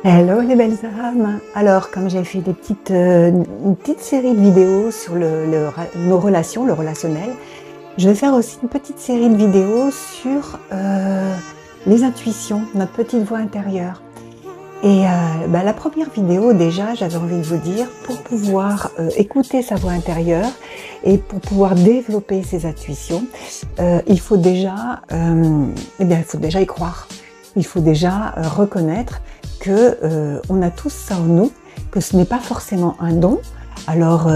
Hello les belles âmes! Alors, comme j'ai fait une petite série de vidéos sur nos relations, le relationnel, je vais faire aussi une petite série de vidéos sur les intuitions, notre petite voix intérieure. Et la première vidéo, déjà, j'avais envie de vous dire, pour pouvoir écouter sa voix intérieure et pour pouvoir développer ses intuitions, il faut déjà y croire. Il faut déjà reconnaître que on a tous ça en nous, que ce n'est pas forcément un don. Alors,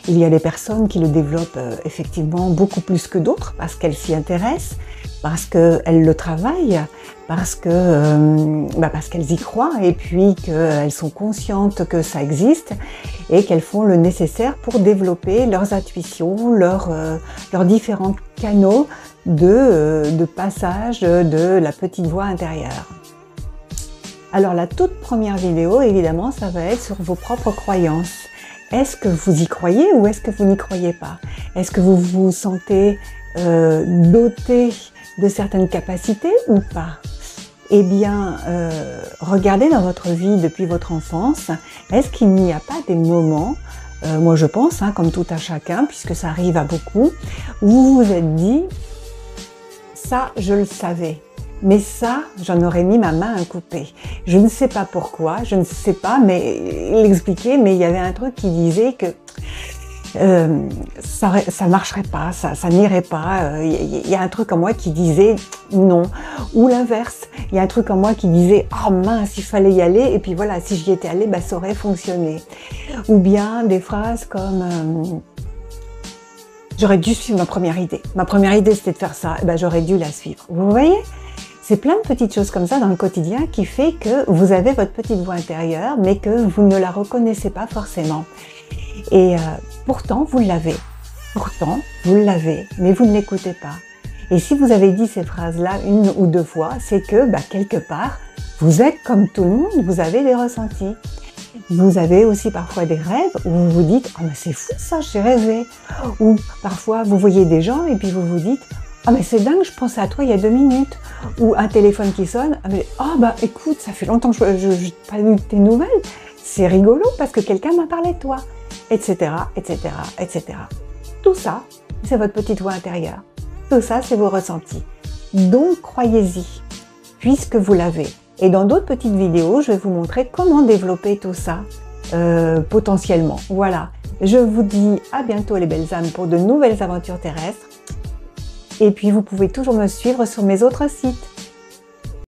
il y a des personnes qui le développent effectivement beaucoup plus que d'autres parce qu'elles s'y intéressent, parce qu'elles le travaillent, parce qu'elles y croient et puis qu'elles sont conscientes que ça existe et qu'elles font le nécessaire pour développer leurs intuitions, leurs différents canaux de passage de la petite voix intérieure. Alors la toute première vidéo, évidemment, ça va être sur vos propres croyances. Est-ce que vous y croyez ou est-ce que vous n'y croyez pas? Est-ce que vous vous sentez doté de certaines capacités ou pas? Eh bien, regardez dans votre vie depuis votre enfance, est-ce qu'il n'y a pas des moments, moi je pense, comme tout à chacun, puisque ça arrive à beaucoup, où vous vous êtes dit, ça je le savais. Mais ça, j'en aurais mis ma main à couper. Je ne sais pas pourquoi, je ne sais pas l'expliquer, mais il y avait un truc qui disait que ça marcherait pas, ça n'irait pas. Il y a un truc en moi qui disait non. Ou l'inverse, il y a un truc en moi qui disait oh mince, il fallait y aller, et puis voilà, si j'y étais allée, ça aurait fonctionné. Ou bien des phrases comme j'aurais dû suivre ma première idée. Ma première idée, c'était de faire ça, j'aurais dû la suivre. Vous voyez? C'est plein de petites choses comme ça dans le quotidien qui fait que vous avez votre petite voix intérieure, mais que vous ne la reconnaissez pas forcément. Et pourtant, vous l'avez. Pourtant, vous l'avez, mais vous ne l'écoutez pas. Et si vous avez dit ces phrases-là une ou deux fois, c'est que, quelque part, vous êtes comme tout le monde, vous avez des ressentis. Vous avez aussi parfois des rêves où vous vous dites « Ah, mais c'est fou ça, j'ai rêvé !» Ou parfois, vous voyez des gens et puis vous vous dites « Ah, mais c'est dingue, je pensais à toi il y a 2 minutes !» Ou un téléphone qui sonne « Ah, écoute, ça fait longtemps que je n'ai pas eu tes nouvelles, c'est rigolo parce que quelqu'un m'a parlé de toi !» Etc., etc., etc. Tout ça, c'est votre petite voix intérieure. Tout ça, c'est vos ressentis. Donc, croyez-y, puisque vous l'avez. Et dans d'autres petites vidéos, je vais vous montrer comment développer tout ça potentiellement. Voilà, je vous dis à bientôt les belles âmes pour de nouvelles aventures terrestres. Et puis vous pouvez toujours me suivre sur mes autres sites.